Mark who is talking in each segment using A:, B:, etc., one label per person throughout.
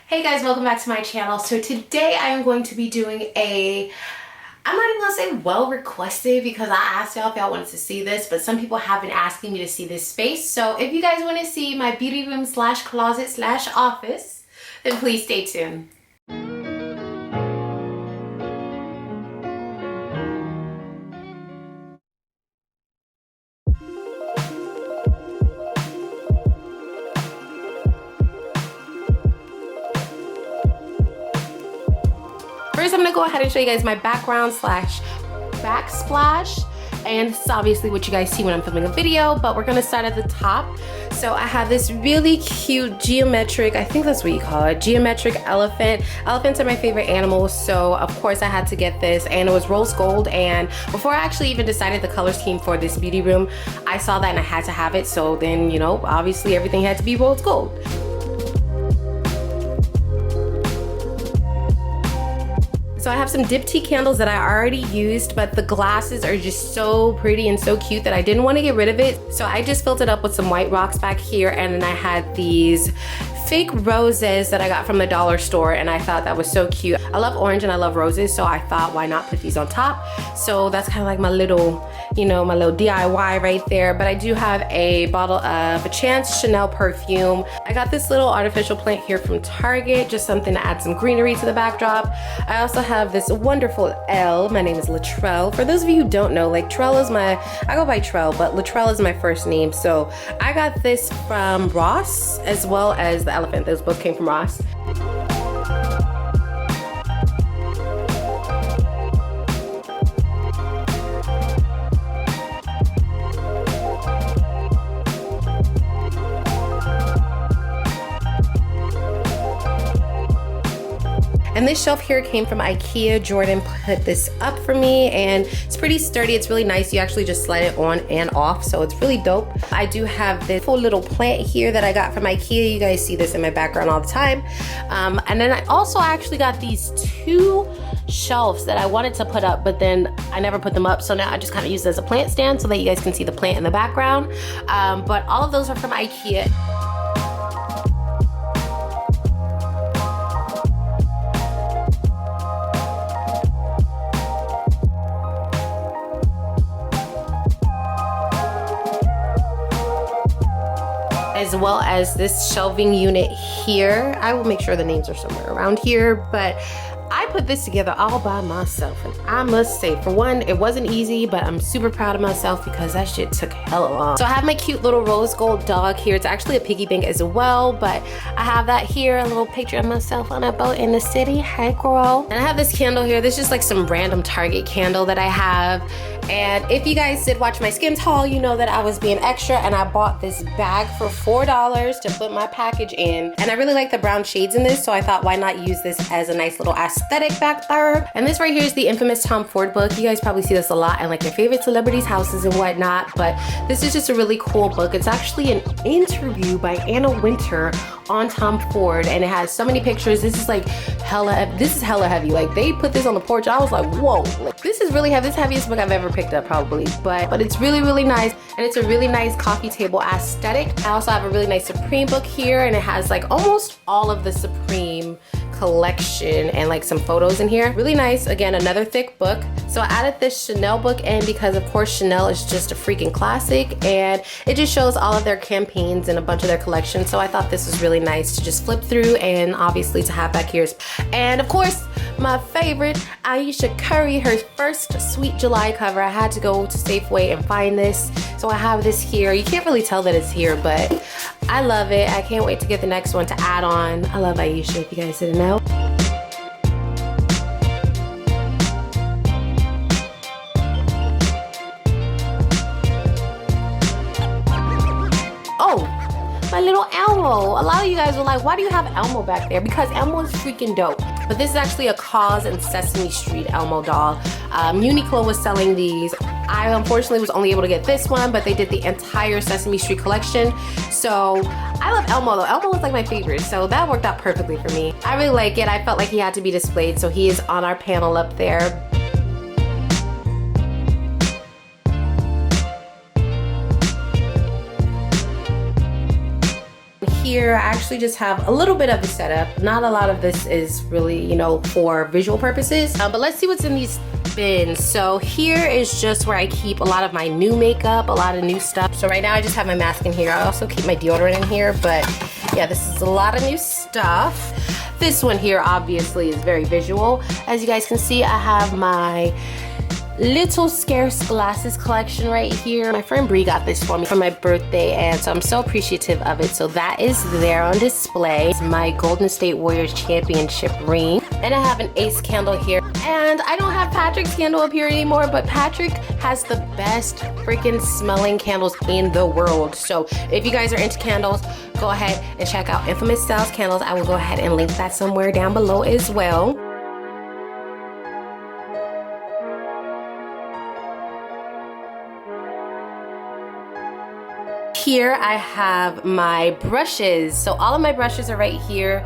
A: Hey guys, welcome back to my channel. So today I am going to be doing I'm not even gonna say well requested because I asked y'all if y'all wanted to see this, but some people have been asking me to see this space. So if you guys want to see my beauty room slash closet slash office, then please stay tuned. First, I'm gonna go ahead and show you guys my background slash backsplash. And this is obviously what you guys see when I'm filming a video, but we're gonna start at the top. So I have this really cute geometric, I think that's what you call it, geometric elephant. Elephants are my favorite animals, so of course I had to get this, and it was rose gold. And before I actually even decided the color scheme for this beauty room, I saw that and I had to have it. So then, you know, obviously everything had to be rose gold. So I have some diptyque candles that I already used, but the glasses are just so pretty and so cute that I didn't want to get rid of it. So I just filled it up with some white rocks back here, and then I had these fake roses that I got from the dollar store, and I thought that was so cute. I love orange and I love roses, so I thought why not put these on top. So that's kind of like my little, you know, my little DIY right there. But I do have a bottle of a Chance Chanel perfume. I got this little artificial plant here from Target, just something to add some greenery to the backdrop. I also have this wonderful L. My name is Latrell. For those of you who don't know, like Trell is I go by Trell, but Latrell is my first name. So I got this from Ross, as well as the elephant. Those both came from Ross. And this shelf here came from Ikea. Jordan put this up for me, and it's pretty sturdy. It's really nice. You actually just slide it on and off, so it's really dope. I do have this full little plant here that I got from Ikea. You guys see this in my background all the time. And then I also actually got these two shelves that I wanted to put up, but then I never put them up, so now I just kind of use it as a plant stand so that you guys can see the plant in the background. But all of those are from Ikea. As well as this shelving unit here. I will make sure the names are somewhere around here, but I put this together all by myself, and I must say, for one, it wasn't easy, but I'm super proud of myself because that shit took hella long. So I have my cute little rose gold dog here. It's actually a piggy bank as well, but I have that here, a little picture of myself on a boat in the city. Hey girl. And I have this candle here. This is just like some random Target candle that I have. And if you guys did watch my Skims haul, you know that I was being extra, and I bought this bag for $4 to put my package in. And I really like the brown shades in this, so I thought why not use this as a nice little aesthetic back there. And this right here is the infamous Tom Ford book. You guys probably see this a lot in like your favorite celebrities' houses and whatnot, but this is just a really cool book. It's actually an interview by Anna Wintour on Tom Ford, and it has so many pictures. This is hella heavy. Like, they put this on the porch. I was like, whoa, like this is really heavy. This is the heaviest book I've ever picked up probably, but it's really, really nice, and it's a really nice coffee table aesthetic. I also have a really nice Supreme book here, and it has like almost all of the Supreme collection and like some photos in here. Really nice. Again, another thick book. So I added this Chanel book in because of course Chanel is just a freaking classic, and it just shows all of their campaigns and a bunch of their collections. So I thought this was really nice to just flip through, and obviously to have back here. And of course, my favorite, Ayesha Curry, her first Sweet July cover. I had to go to Safeway and find this. So I have this here. You can't really tell that it's here, but I love it. I can't wait to get the next one to add on. I love Ayesha, if you guys didn't know. Oh, my little Elmo. A lot of you guys were like, why do you have Elmo back there? Because Elmo is freaking dope. But this is actually a Cause and Sesame Street Elmo doll. Uniqlo was selling these. I unfortunately was only able to get this one, but they did the entire Sesame Street collection. So I love Elmo though. Elmo was like my favorite, so that worked out perfectly for me. I really like it. I felt like he had to be displayed, so he is on our panel up there. here, I actually just have a little bit of a setup. Not a lot of this is really, you know, for visual purposes. But let's see what's in these bins. So here is just where I keep a lot of my new makeup, a lot of new stuff. So right now I just have my mask in here. I also keep my deodorant in here, but yeah, this is a lot of new stuff. This one here obviously is very visual. As you guys can see, I have my little scarce glasses collection right here. My friend Bree got this for me for my birthday, and so I'm so appreciative of it. So that is there on display. It's my Golden State Warriors championship ring. And I have an Ace candle here. And I don't have Patrick's candle up here anymore, but Patrick has the best freaking smelling candles in the world. So if you guys are into candles, go ahead and check out Infamous Styles Candles. I will go ahead and link that somewhere down below as well. Here I have my brushes. So all of my brushes are right here.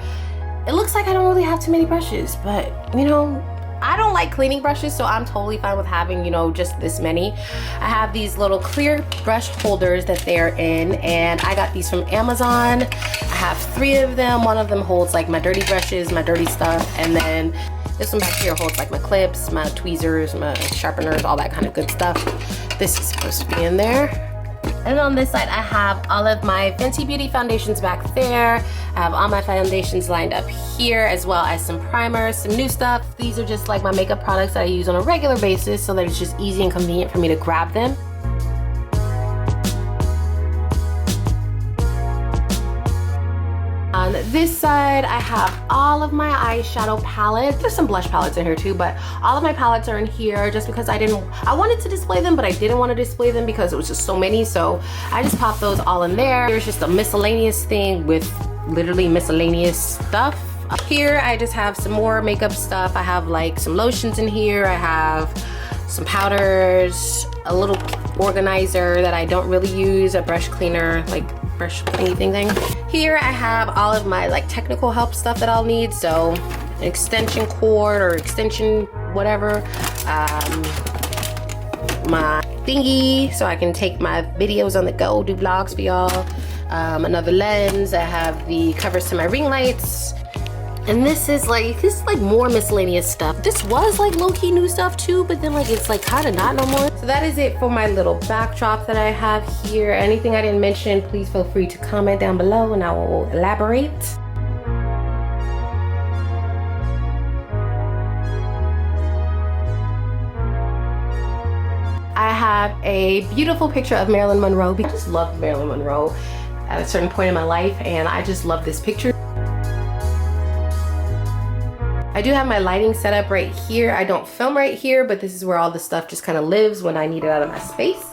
A: It looks like I don't really have too many brushes, but you know, I don't like cleaning brushes, so I'm totally fine with having, you know, just this many. I have these little clear brush holders that they're in, and I got these from Amazon. I have 3 of them. One of them holds like my dirty brushes, my dirty stuff, and then this one back here holds like my clips, my tweezers, my sharpeners, all that kind of good stuff. This is supposed to be in there. And on this side, I have all of my Fenty Beauty foundations back there. I have all my foundations lined up here, as well as some primers, some new stuff. These are just like my makeup products that I use on a regular basis, so that it's just easy and convenient for me to grab them. On this side, I have all of my eyeshadow palettes. There's some blush palettes in here too, but all of my palettes are in here just because I wanted to display them, but I didn't want to display them because it was just so many, so I just popped those all in there. There's just a miscellaneous thing with literally miscellaneous stuff. Up here, I just have some more makeup stuff. I have like some lotions in here. I have some powders, a little organizer that I don't really use, a brush cleaner, like brush cleaning thing. Here I have all of my like technical help stuff that I'll need, so an extension cord or extension whatever, my thingy so I can take my videos on the go, do vlogs for y'all, another lens. I have the covers to my ring lights. And this is like more miscellaneous stuff. This was like low-key new stuff too, but then like it's like kind of not no more. So that is it for my little backdrop that I have here. Anything I didn't mention, please feel free to comment down below and I will elaborate. I have a beautiful picture of Marilyn Monroe. I just love Marilyn Monroe at a certain point in my life, and I just love this picture. I do have my lighting set up right here. I don't film right here, but this is where all the stuff just kind of lives when I need it out of my space.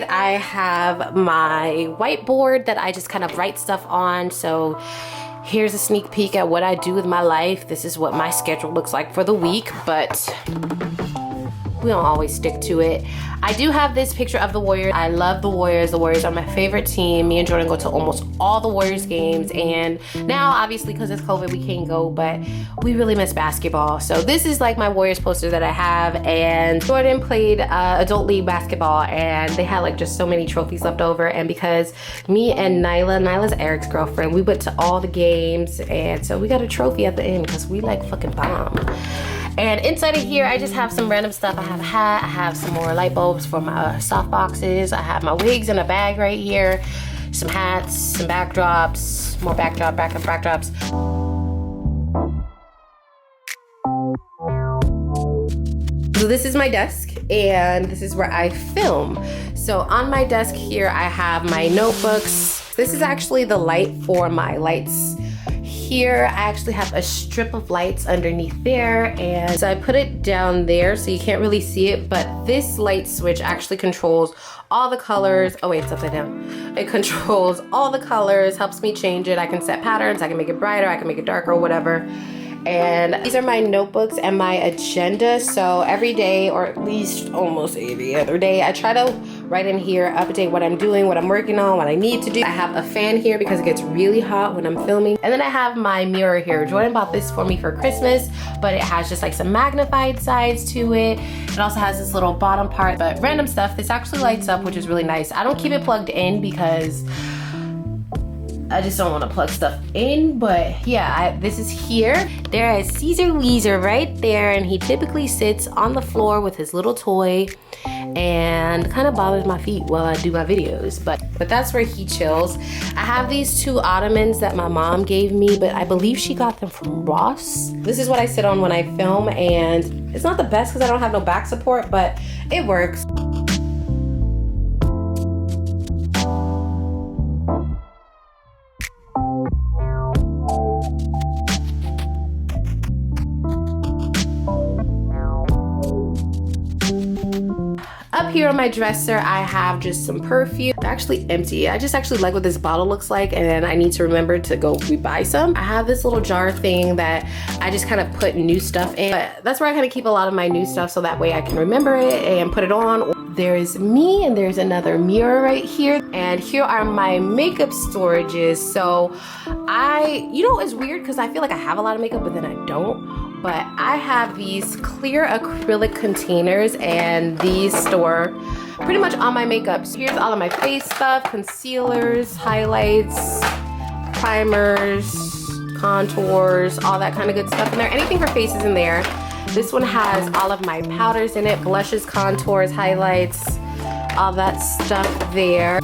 A: I have my whiteboard that I just kind of write stuff on. So here's a sneak peek at what I do with my life. This is what my schedule looks like for the week, but we don't always stick to it. I do have this picture of the Warriors. I love the Warriors. The Warriors are my favorite team. Me and Jordan go to almost all the Warriors games, and now obviously because it's COVID we can't go, but we really miss basketball. So this is like my Warriors poster that I have, and Jordan played adult league basketball, and they had like just so many trophies left over, and because me and Nyla's Eric's girlfriend, we went to all the games, and so we got a trophy at the end because we like fucking bomb. And inside of here, I just have some random stuff. I have a hat, I have some more light bulbs for my soft boxes. I have my wigs in a bag right here, some hats, some backdrops, more backdrops. So this is my desk, and this is where I film. So on my desk here, I have my notebooks. This is actually the light for my lights. Here I actually have a strip of lights underneath there, and so I put it down there so you can't really see it, but this light switch actually controls all the colors. Oh wait, it's upside down. It controls all the colors, helps me change it. I can set patterns, I can make it brighter, I can make it darker, whatever. And these are my notebooks and my agenda. So every day, or at least almost every other day, I try to right in here, update what I'm doing, what I'm working on, what I need to do. I have a fan here because it gets really hot when I'm filming. And then I have my mirror here. Jordan bought this for me for Christmas, but it has just like some magnified sides to it. It also has this little bottom part, but random stuff. This actually lights up, which is really nice. I don't keep it plugged in because I just don't want to plug stuff in, but yeah, this is here. There is Caesar Weezer right there, and he typically sits on the floor with his little toy and kind of bothers my feet while I do my videos, but that's where he chills. I have these two ottomans that my mom gave me, but I believe she got them from Ross. This is what I sit on when I film, and it's not the best because I don't have no back support, but it works. Up here on my dresser, I have just some perfume. They're actually empty. I just actually like what this bottle looks like, and then I need to remember to go buy some. I have this little jar thing that I just kind of put new stuff in. But that's where I kind of keep a lot of my new stuff so that way I can remember it and put it on. There's me, and there's another mirror right here. And here are my makeup storages. So you know, it's weird because I feel like I have a lot of makeup, but then I don't. But I have these clear acrylic containers, and these store pretty much all my makeup. So here's all of my face stuff, concealers, highlights, primers, contours, all that kind of good stuff in there. Anything for faces in there. This one has all of my powders in it, blushes, contours, highlights, all that stuff there.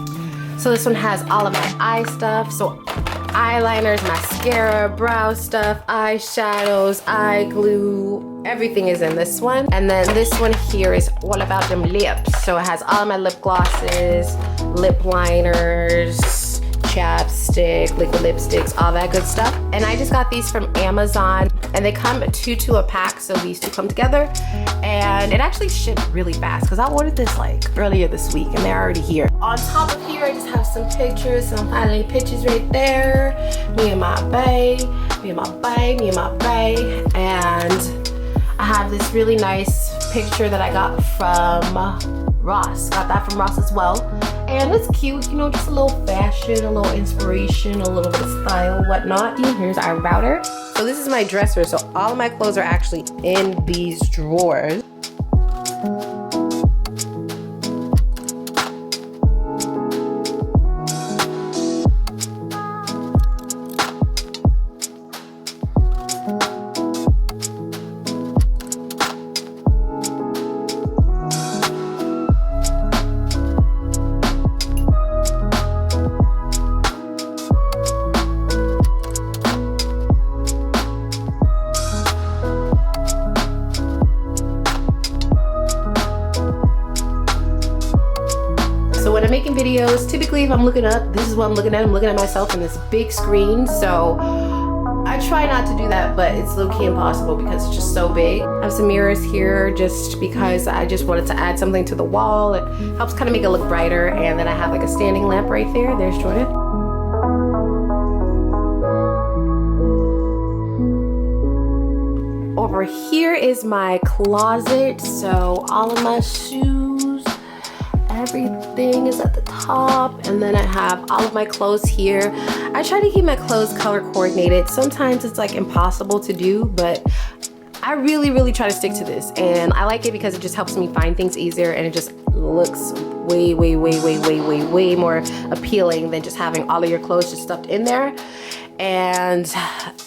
A: So this one has all of my eye stuff. So eyeliners, mascara, brow stuff, eyeshadows, eye glue, everything is in this one. And then this one here is all about them lips. So it has all of my lip glosses, lip liners, chapstick, liquid lipsticks, all that good stuff. And I just got these from Amazon, and they come two to a pack, so these two come together. And it actually shipped really fast because I ordered this like earlier this week, and they're already here. On top of here, I just have some pictures, some highlight pictures right there. Me and my bae, me and my bae, me and my bae. And I have this really nice picture that I got from Ross. Got that from Ross as well. And it's cute, you know, just a little fashion, a little inspiration, a little bit of style, whatnot. Here's our router. So this is my dresser, so all of my clothes are actually in these drawers. When I'm making videos, typically if I'm looking up, this is what I'm looking at. I'm looking at myself on this big screen. So I try not to do that, but it's low-key impossible because it's just so big. I have some mirrors here just because I just wanted to add something to the wall. It helps kind of make it look brighter. And then I have like a standing lamp right there. There's Jordan. Over here is my closet. So all of my shoes, everything is at the top, and then I have all of my clothes here. I try to keep my clothes color coordinated. Sometimes it's like impossible to do, but I really try to stick to this, and I like it because it just helps me find things easier, and it just looks way more appealing than just having all of your clothes just stuffed in there. And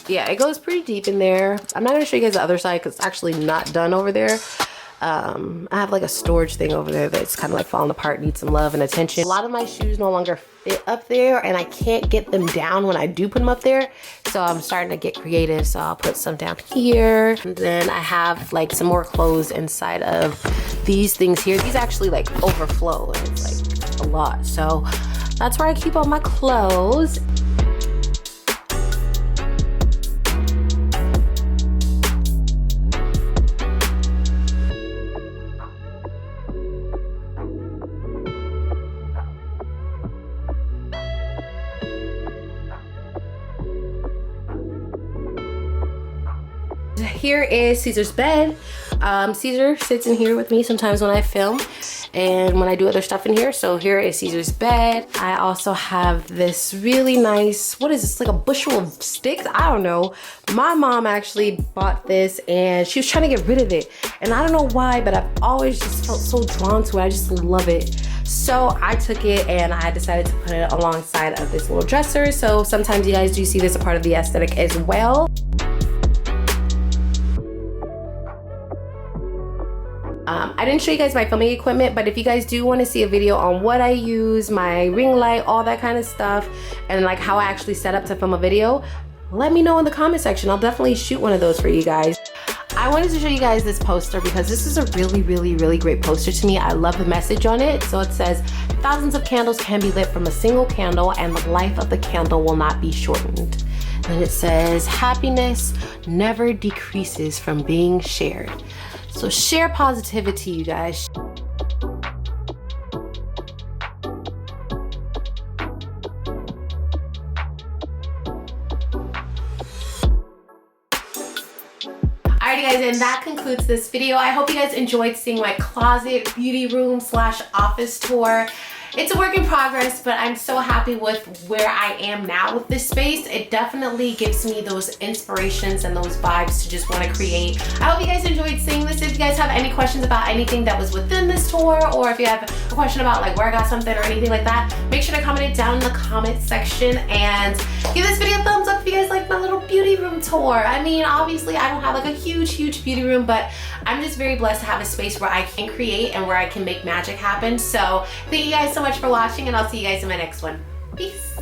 A: yeah, it goes pretty deep in there. I'm not gonna show you guys the other side because it's actually not done over there. I have like a storage thing over there that's kind of like falling apart, needs some love and attention. A lot of my shoes no longer fit up there, and I can't get them down when I do put them up there. So I'm starting to get creative. So I'll put some down here. And then I have like some more clothes inside of these things here. These actually like overflow, and it's like a lot. So that's where I keep all my clothes. Here is Caesar's bed. Caesar sits in here with me sometimes when I film, and when I do other stuff in here. So here is Caesar's bed. I also have this really nice, what is this, like a bushel of sticks? I don't know. My mom actually bought this and she was trying to get rid of it. And I don't know why, but I've always just felt so drawn to it. I just love it. So I took it and I decided to put it alongside of this little dresser. So sometimes you guys do see this a part of the aesthetic as well. I didn't show you guys my filming equipment, but if you guys do want to see a video on what I use, my ring light, all that kind of stuff, and like how I actually set up to film a video, let me know in the comment section. I'll definitely shoot one of those for you guys. I wanted to show you guys this poster because this is a really great poster to me. I love the message on it. So it says, thousands of candles can be lit from a single candle and the life of the candle will not be shortened. And it says, happiness never decreases from being shared. So share positivity, you guys. Alrighty guys, and that concludes this video. I hope you guys enjoyed seeing my closet, beauty room / office tour. It's a work in progress, but I'm so happy with where I am now with this space. It definitely gives me those inspirations and those vibes to just want to create. I hope you guys enjoyed seeing this. If you guys have any questions about anything that was within this tour, or if you have a question about like where I got something or anything like that, make sure to comment it down in the comment section and give this video a thumbs up if you guys like my little beauty room tour. I mean, obviously I don't have like a huge beauty room, but I'm just very blessed to have a space where I can create and where I can make magic happen. So thank you guys so much for watching, and I'll see you guys in my next one. Peace.